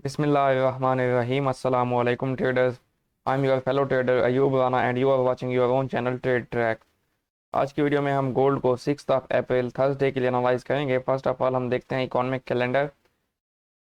Bismillahirrahmanirrahim. Assalamu alaikum traders. I'm your fellow trader Ayub Rana and you are watching your own channel Trade Track. आज की video में हम gold को 6 अप्रैल Thursday के लिए analyse करेंगे। फर्स्ट ऑफ ऑल हम देखते हैं इकोनॉमिक कैलेंडर।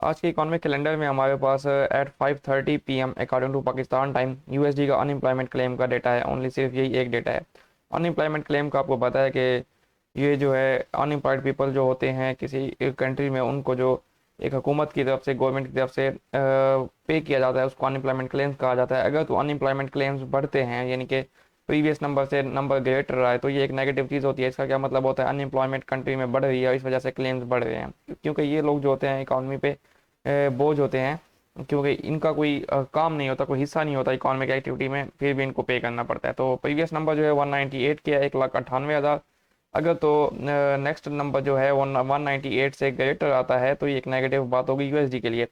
आज के इकोनॉमिक कैलेंडर में हमारे पास at 5:30 PM according to Pakistan time USD का अनएम्प्लॉयमेंट क्लेम का डेटा है। ओनली सिर्फ यही एक डेटा है। अनएम्प्लॉयमेंट क्लेम का आपको पता है कि ये जो है अनएम्प्लॉयड पीपल जो होते हैं किसी कंट्री में, उनको जो एक हुकूमत की तरफ से, गवर्नमेंट की तरफ से पे किया जाता है, उसको अनएम्प्लॉयमेंट क्लेम्स कहा जाता है। अगर तो अनएम्प्लॉयमेंट क्लेम्स बढ़ते हैं, यानी कि प्रीवियस नंबर से नंबर ग्रेटर रहा है, तो ये एक नेगेटिव चीज़ होती है। इसका क्या मतलब होता है? अनएम्प्लॉयमेंट कंट्री में बढ़ रही है और इस वजह से क्लेम्स बढ़ रहे हैं, क्योंकि ये लोग जो होते हैं इकॉनमी पे बोझ होते हैं, क्योंकि इनका कोई काम नहीं होता, कोई हिस्सा नहीं होता इकोनॉमिक एक्टिविटी में, फिर भी इनको पे करना पड़ता है। तो प्रीवियस नंबर जो है 198 के है, 1,98,000। अगर तो नेक्स्ट नंबर जो है 198 से ग्रेटर आता है तो ये एक नेगेटिव बात होगी यूएसडी के लिए।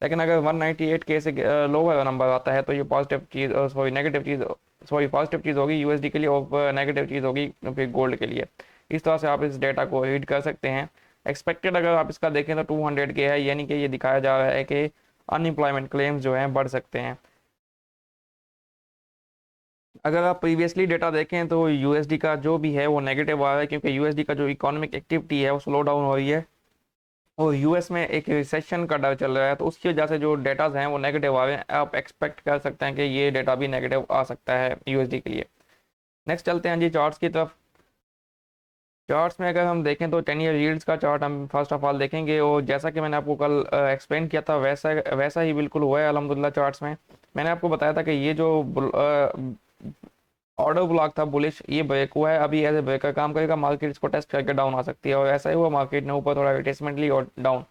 लेकिन अगर 198 के से लोअर नंबर आता है तो ये पॉजिटिव चीज़, पॉजिटिव चीज़ होगी यूएसडी के लिए, और नेगेटिव चीज़ होगी फिर गोल्ड के लिए। इस तरह से आप इस डेटा को रीड कर सकते हैं। एक्सपेक्टेड अगर आप इसका देखें तो 200 के है, यानी कि ये दिखाया जा रहा है कि अनएम्प्लॉयमेंट क्लेम्स जो हैं बढ़ सकते हैं। अगर आप प्रीवियसली डेटा देखें तो यूएसडी का जो भी है वो नेगेटिव आ रहा है, क्योंकि यूएसडी का जो इकोनॉमिक एक्टिविटी है वो स्लो डाउन हो रही है और यूएस में एक रिसेशन का डर चल रहा है, तो उसकी वजह से जो डेटाज हैं वो नेगेटिव आ रहे हैं। आप एक्सपेक्ट कर सकते हैं कि ये डेटा भी नेगेटिव आ सकता है यूएसडी के लिए। नेक्स्ट चलते हैं जी चार्ट्स की तरफ। चार्ट्स में अगर हम देखें तो 10 ईयर यील्ड्स का चार्ट हम फर्स्ट ऑफ ऑल देखेंगे, और जैसा कि मैंने आपको कल एक्सप्लेन किया था वैसा वैसा ही बिल्कुल हुआ है अल्हम्दुलिल्लाह। चार्ट्स में मैंने आपको बताया था कि ये जो ऑर्डर ब्लॉक था बुलिश, ये ब्रेक हुआ है, अभी एज ए ब्रेकर काम करेगा, मार्केट इसको टेस्ट करके डाउन आ सकती है, और ऐसा ही हुआ, मार्केट ने ऊपर थोड़ा रिट्रेसमेंट ली और डाउन।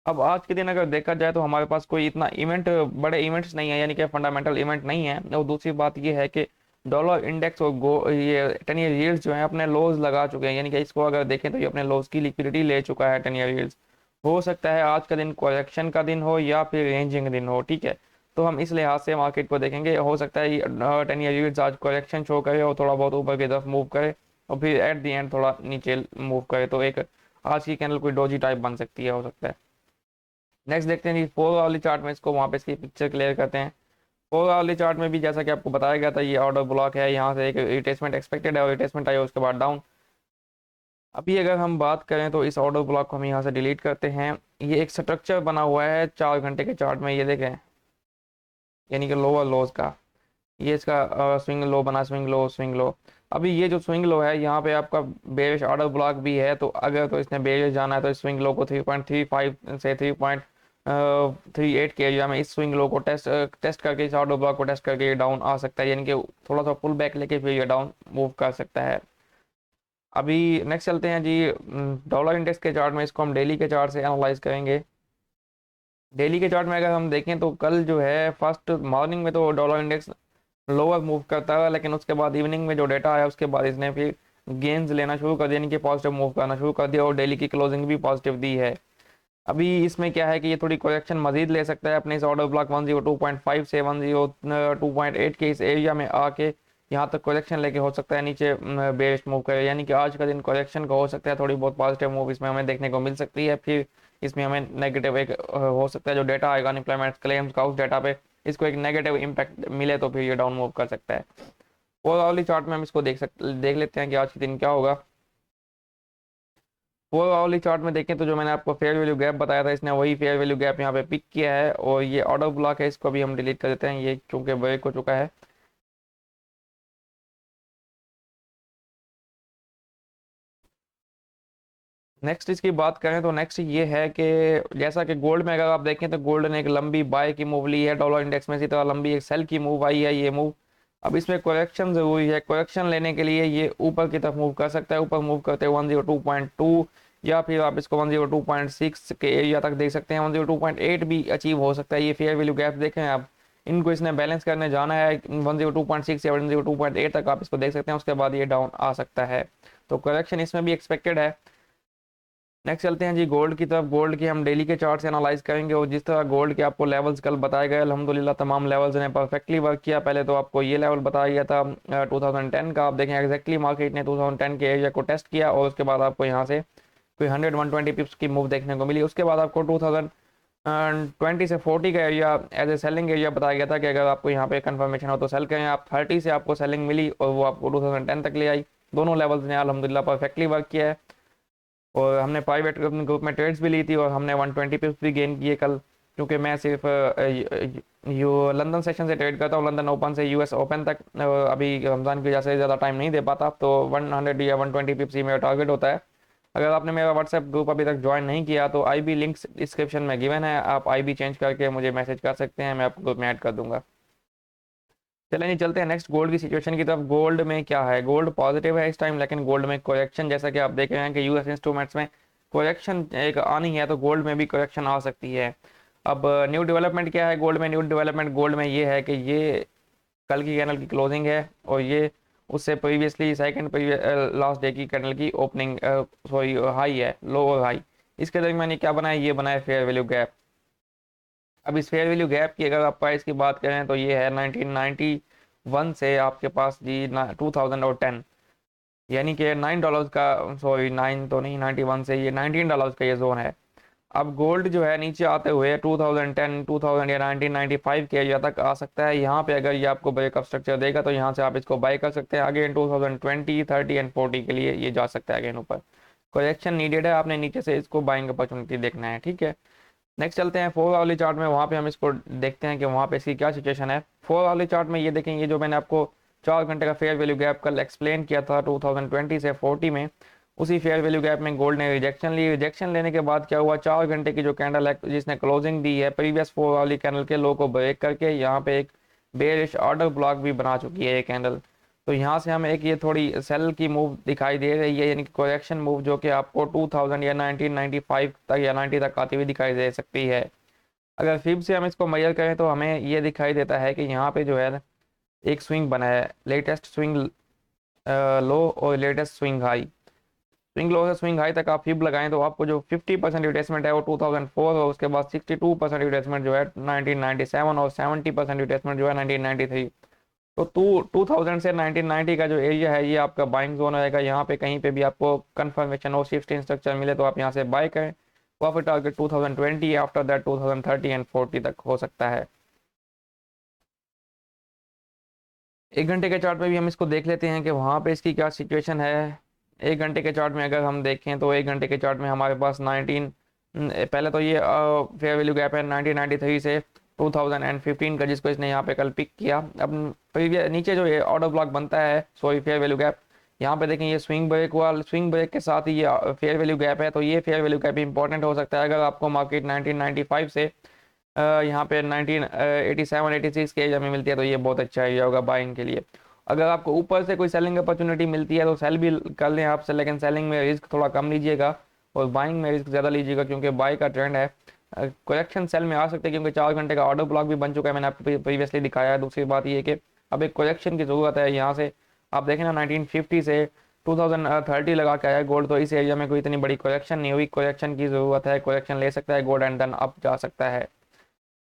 अब आज के दिन अगर देखा जाए तो हमारे पास कोई इतना इवेंट, बड़े इवेंट्स नहीं है, यानी कि फंडामेंटल इवेंट नहीं है। और दूसरी बात ये है कि डॉलर इंडेक्स और ये 10 ईयर यील्ड्स जो है अपने लोज लगा चुके हैं, यानी कि इसको अगर देखें तो ये अपने लोज की लिक्विडिटी ले चुका है 10 ईयर यील्ड्स। हो सकता है आज का दिन करेक्शन का दिन हो या फिर रेंजिंग दिन हो, ठीक है। तो हम इस लिहाज से मार्केट को देखेंगे। हो सकता है 10 ईयर यील्ड्स आज करेक्शन शो करे और थोड़ा बहुत ऊपर की तरफ मूव करे और फिर एट दी एंड थोड़ा नीचे मूव करे, तो एक आज की कैंडल कोई डोजी टाइप बन सकती है, हो सकता है। नेक्स्ट देखते हैं जी 4 आवरली चार्ट में, इसको वहाँ पे इसकी पिक्चर क्लियर करते हैं। 4 आवरली चार्ट में भी जैसा कि आपको बताया गया था, ये ऑर्डर ब्लॉक है, यहाँ से एक रिट्रेसमेंट एक्सपेक्टेड है और रिट्रेसमेंट आई उसके बाद डाउन। अभी अगर हम बात करें तो इस ऑर्डर ब्लॉक को हम यहाँ से डिलीट करते हैं। ये एक स्ट्रक्चर बना हुआ है 4 घंटे के चार्ट में, ये देखें, यानी कि लोअर लोज का, ये इसका स्विंग लो बना, स्विंग लो स्विंग लो। अभी ये जो स्विंग लो है यहाँ पे आपका बेरिश ऑर्डर ब्लॉक भी है, तो अगर तो इसने बेरिश जाना है तो इस स्विंग लो को 3.35 से 3.38 के एरिया में इस स्विंग लो को टेस्ट करके, इस ऑर्डर ब्लॉक को टेस्ट करके ये डाउन आ सकता है, यानी कि थोड़ा सा पुल बैक लेके फिर ये डाउन मूव कर सकता है। अभी नेक्स्ट चलते हैं जी डॉलर इंडेक्स के चार्ट में, इसको हम डेली के चार्ट से एनालाइज करेंगे। डेली के चार्ट में अगर हम देखें तो कल जो है फर्स्ट मॉर्निंग में तो डॉलर इंडेक्स लोअर मूव करता है, लेकिन उसके बाद इवनिंग में जो डेटा आया उसके बाद इसने फिर गेंस लेना शुरू कर दिया, यानी कि पॉजिटिव मूव करना शुरू कर दिया और डेली की क्लोजिंग भी पॉजिटिव दी है। अभी इसमें क्या है कि ये थोड़ी करेक्शन मजीद ले सकता है अपने इस ऑर्डर ब्लॉक 102.5 से 102.8 के इस एरिया में आके, यहाँ तक करेक्शन लेके हो सकता है नीचे बेरिश मूव करे, यानी कि आज का दिन करेक्शन का हो सकता है, थोड़ी बहुत पॉजिटिव मूव इसमें हमें देखने को मिल सकती है। फिर इसमें हमें नेगेटिव एक हो सकता है जो डेटा आएगा अनएम्प्लॉयमेंट क्लेम्स का, उस डेटा पे इसको एक नेगेटिव इम्पैक्ट मिले तो फिर ये डाउन मूव कर सकता है। ओवरऑल चार्ट में हम इसको देख लेते हैं कि आज के दिन क्या होगा। ओवरऑल चार्ट में देखें तो जो मैंने आपको फेयर वैल्यू गैप बताया था, इसने वही फेयर वैल्यू गैप यहाँ पे पिक किया है, और ये ऑर्डर ब्लॉक है, इसको भी हम डिलीट कर देते हैं, ये क्योंकि ब्रेक हो चुका है। नेक्स्ट इसकी बात करें तो नेक्स्ट ये है कि जैसा कि गोल्ड में अगर आप देखें तो गोल्ड ने एक लंबी बाय की मूव ली है डॉलर इंडेक्स में, इसी तरह लंबी एक सेल की मूव आई है ये मूव। अब इसमें करेक्शन जरूरी है, करेक्शन लेने के लिए ये ऊपर की तरफ मूव कर सकता है, ऊपर मूव करते 102.2, या फिर आप इसको 102.6 के एरिया तक देख सकते हैं, 102.8 भी अचीव हो सकता है। ये फेयर वैल्यू गैप देखें आप, इनको इसने बैलेंस करने जाना है 102.6 या 102.8 तक आप इसको देख सकते हैं, उसके बाद ये डाउन आ सकता है, तो करेक्शन इसमें भी एक्सपेक्टेड है। नेक्स्ट चलते हैं जी गोल्ड की तरफ। गोल्ड की हम डेली के चार्ट से एनालाइज करेंगे, और जिस तरह गोल्ड के आपको लेवल्स कल बताए गए अल्हम्दुलिल्लाह तमाम लेवल्स ने परफेक्टली वर्क किया। पहले तो आपको ये लेवल बताया गया था 2010 का, आप देखें एग्जैक्टली मार्केट ने 2010 के एरिया को टेस्ट किया और उसके बाद आपको यहाँ से कोई 100-120 पिप्स की मूव देखने को मिली। उसके बाद आपको 20 से 40 का area as a selling area बताया गया था कि अगर आपको यहाँ पे कंफर्मेशन हो तो सेल करें। आप 30 से आपको सेलिंग मिली और वो आपको 2010 तक ले आई। दोनों लेवल्स ने अल्हम्दुलिल्लाह परफेक्टली वर्क किया है। और हमने प्राइवेट ग्रुप में ट्रेड्स भी ली थी और हमने 120 पिप्स भी गेन किए कल, क्योंकि मैं सिर्फ यू लंदन सेशन से ट्रेड करता हूँ, लंदन ओपन से यूएस ओपन तक अभी रमज़ान की वजह से ज़्यादा टाइम नहीं दे पाता, तो 100 या 120 पिप्स ही मेरा टारगेट होता है। अगर आपने मेरा व्हाट्सएप ग्रुप अभी तक ज्वाइन नहीं किया तो आई बी लिंक्स डिस्क्रिप्शन में गिवन है, आप आई बी चेंज करके मुझे मैसेज कर सकते हैं, मैं आपको ग्रुप में ऐड कर दूंगा। चलें जी, चलते हैं नेक्स्ट गोल्ड की सिचुएशन की तरफ। गोल्ड में क्या है, गोल्ड पॉजिटिव है इस टाइम, लेकिन गोल्ड में करेक्शन, जैसा कि आप देख रहे हैं कि यूएस इंस्ट्रूमेंट्स में करेक्शन एक आनी है, तो गोल्ड में भी करेक्शन आ सकती है। अब न्यू डेवलपमेंट क्या है गोल्ड में, न्यू डेवलपमेंट गोल्ड में ये है कि ये कल की कैंडल की क्लोजिंग है और ये उससे प्रीवियसली सेकंड लास्ट डे की कैंडल की ओपनिंग सॉरी हाई है, लो और हाई, इसके दरमियान ये क्या बना है, ये बना है फेयर वैल्यू गैप। अब इस फेयर वैल्यू गैप की अगर आप प्राइस की बात करें तो ये है 1991 से आपके पास जी 2010, यानी कि $9 का, सॉरी 9 तो नहीं, 91 से ये $19 का ये जोन है। अब गोल्ड जो है नीचे आते हुए 2010 2000 या 1995 के एरिया तक आ सकता है। यहाँ पे अगर ये आपको ब्रेकअप स्ट्रक्चर देगा तो यहाँ से आप इसको बाय कर सकते हैं। अगेन 2020 30 एंड 40 के लिए ये जा सकता है, अगेन ऊपर करेक्शन नीडेड है, आपने नीचे से इसको बाइंग अपॉर्चुनिटी देखना है, ठीक है। नेक्स्ट चलते हैं 4 आवरली चार्ट में, वहाँ पे हम इसको देखते हैं कि वहाँ पे इसकी क्या सिचुएशन है। 4 आवरली चार्ट में ये देखें, ये जो मैंने आपको 4 घंटे का फेयर वैल्यू गैप कल एक्सप्लेन किया था 2020 से 40 में, उसी फेयर वैल्यू गैप में गोल्ड ने रिजेक्शन ली। रिजेक्शन लेने के बाद क्या हुआ, 4 घंटे की जो कैंडल है जिसने क्लोजिंग दी है प्रीवियस 4 वाली कैंडल के लो को ब्रेक करके यहाँ पे एक बेरिश ऑर्डर ब्लॉक भी बना चुकी है ये कैंडल। तो यहाँ से हमें एक ये थोड़ी सेल की मूव दिखाई दे रही है, यानी कि करेक्शन मूव, जो कि आपको 2000 या 1995 तक या 90 तक आती हुई दिखाई दे सकती है। अगर फिब से हम इसको मेजर करें तो हमें ये दिखाई देता है कि यहाँ पे जो है एक स्विंग बना है, लेटेस्ट स्विंग लो और latest swing high. Swing low से स्विंग हाई तक आप फिब लगाएं तो आपको जो 50% रिट्रेसमेंट है वो 2004 और उसके बाद 62% रिट्रेसमेंट जो है 1997 और 70% रिट्रेसमेंट जो है 1993। तो 2000 से 1990 का जो एरिया है ये आपका बाइंग जोन रहेगा। यहाँ पे कहीं पे भी आपको कंफर्मेशन और शिफ्ट स्ट्रक्चर मिले तो आप यहाँ से बाय करें। Profit target 2020, after that 2030 and 40 तक हो सकता है। 1 घंटे के चार्ट में भी हम इसको देख लेते हैं कि वहाँ पे इसकी क्या सिचुएशन है। 1 घंटे के चार्ट में अगर हम देखें तो 1 घंटे के चार्ट में हमारे पास 19 पहले तो ये फेयर वैल्यू गैप है 1993 से 2015 का, जिसको इसने यहाँ पे कल पिक किया। अब प्रीवियस नीचे जो ये ऑर्डर ब्लॉक बनता है, सॉरी फेयर वैल्यू गैप, यहाँ पे देखें ये स्विंग ब्रेक हुआ, स्विंग ब्रेक के साथ ही ये फेयर वैल्यू गैप है, तो ये फेयर वैल्यू गैप इंपॉर्टेंट हो सकता है अगर आपको मार्केट 1995 से यहाँ पे 1987 86 के एरिया में मिलती है तो ये बहुत अच्छा एरिया होगा बाइंग के लिए। अगर आपको ऊपर से कोई सेलिंग अपॉर्चुनिटी मिलती है तो सेल भी कर लें आपसे, लेकिन सेलिंग में रिस्क थोड़ा कम लीजिएगा और बाइंग में रिस्क ज़्यादा लीजिएगा, क्योंकि बाय का ट्रेंड है। करेक्शन सेल में आ सकते हैं क्योंकि 4 घंटे का ऑर्डर ब्लॉक भी बन चुका है, मैंने आपको प्रीवियसली दिखाया है। दूसरी बात ये कि अब एक करेक्शन की ज़रूरत है। यहाँ से आप देखें ना 1950 से 2030 लगा के आया गोल्ड, तो इस एरिया में कोई इतनी बड़ी करेक्शन नहीं हुई, करेक्शन की ज़रूरत है, करेक्शन ले सकता है गोल्ड एंड देन अप जा सकता है।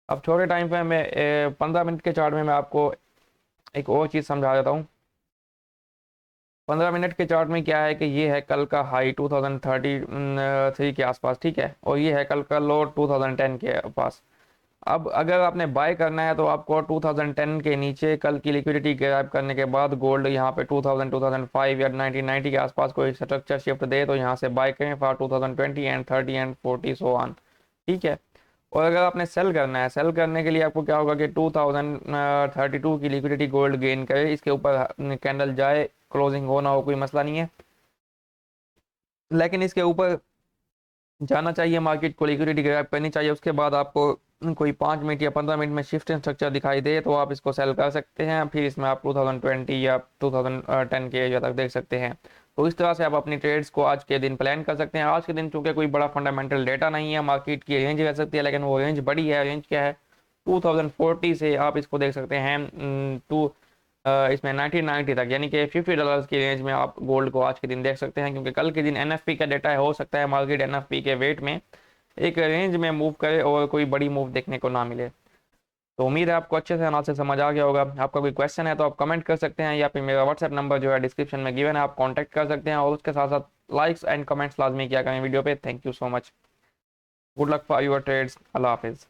अब छोटे टाइम पे मैं 15 मिनट के चार्ट में मैं आपको एक और चीज़ समझा देता हूँ। 15 मिनट के चार्ट में क्या है कि ये है कल का हाई 2033 के आसपास, ठीक है, और ये है कल का लो 2010 के पास। अब अगर आपने बाय करना है तो आपको 2010 के नीचे कल की लिक्विडिटी ग्रैब करने के बाद गोल्ड यहाँ पे 2000 2005 या 1990 के आसपास कोई स्ट्रक्चर शिफ्ट दे तो यहाँ से बाय करें for 2020 and 30 and 40 so on, ठीक है। और अगर आपने सेल करना है, सेल करने के लिए आपको क्या होगा कि 2032 की लिक्विडिटी गोल्ड गेन करे, इसके ऊपर कैंडल जाए, क्लोजिंग हो ना हो कोई मसला नहीं है, लेकिन इसके ऊपर जाना चाहिए, मार्केट को लिक्विडिटी ग्रैब करनी चाहिए। उसके बाद आपको कोई 5 मिनट या 15 मिनट में शिफ्ट स्ट्रक्चर दिखाई दे तो आप इसको सेल कर सकते हैं, फिर इसमें आप 2020 या 2010 के एरिया तक देख सकते हैं। तो इस तरह से आप अपनी ट्रेड्स को आज के दिन प्लान कर सकते हैं। आज के दिन चूंकि कोई बड़ा फंडामेंटल डेटा नहीं है, मार्केट की रेंज रह सकती है, लेकिन वो रेंज बड़ी है। रेंज क्या है, 2040 से आप इसको देख सकते हैं टू इसमें 1990 तक, यानी कि $50 की रेंज में आप गोल्ड को आज के दिन देख सकते हैं, क्योंकि कल के दिन एनएफपी का डेटा है, हो सकता है मार्केट एनएफपी के वेट में एक रेंज में मूव करे और कोई बड़ी मूव देखने को ना मिले। तो उम्मीद है आपको अच्छे से एनालिसिस समझ आ गया होगा। आपका कोई क्वेश्चन है तो आप कमेंट कर सकते हैं, या फिर मेरा व्हाट्सएप नंबर जो है डिस्क्रिप्शन में गिवन है, आप कॉन्टैक्ट कर सकते हैं। और उसके साथ साथ लाइक्स एंड कमेंट्स लाजमी किया करें वीडियो पे। Thank you so much. Good luck for your trades, अल्लाह हाफिज़।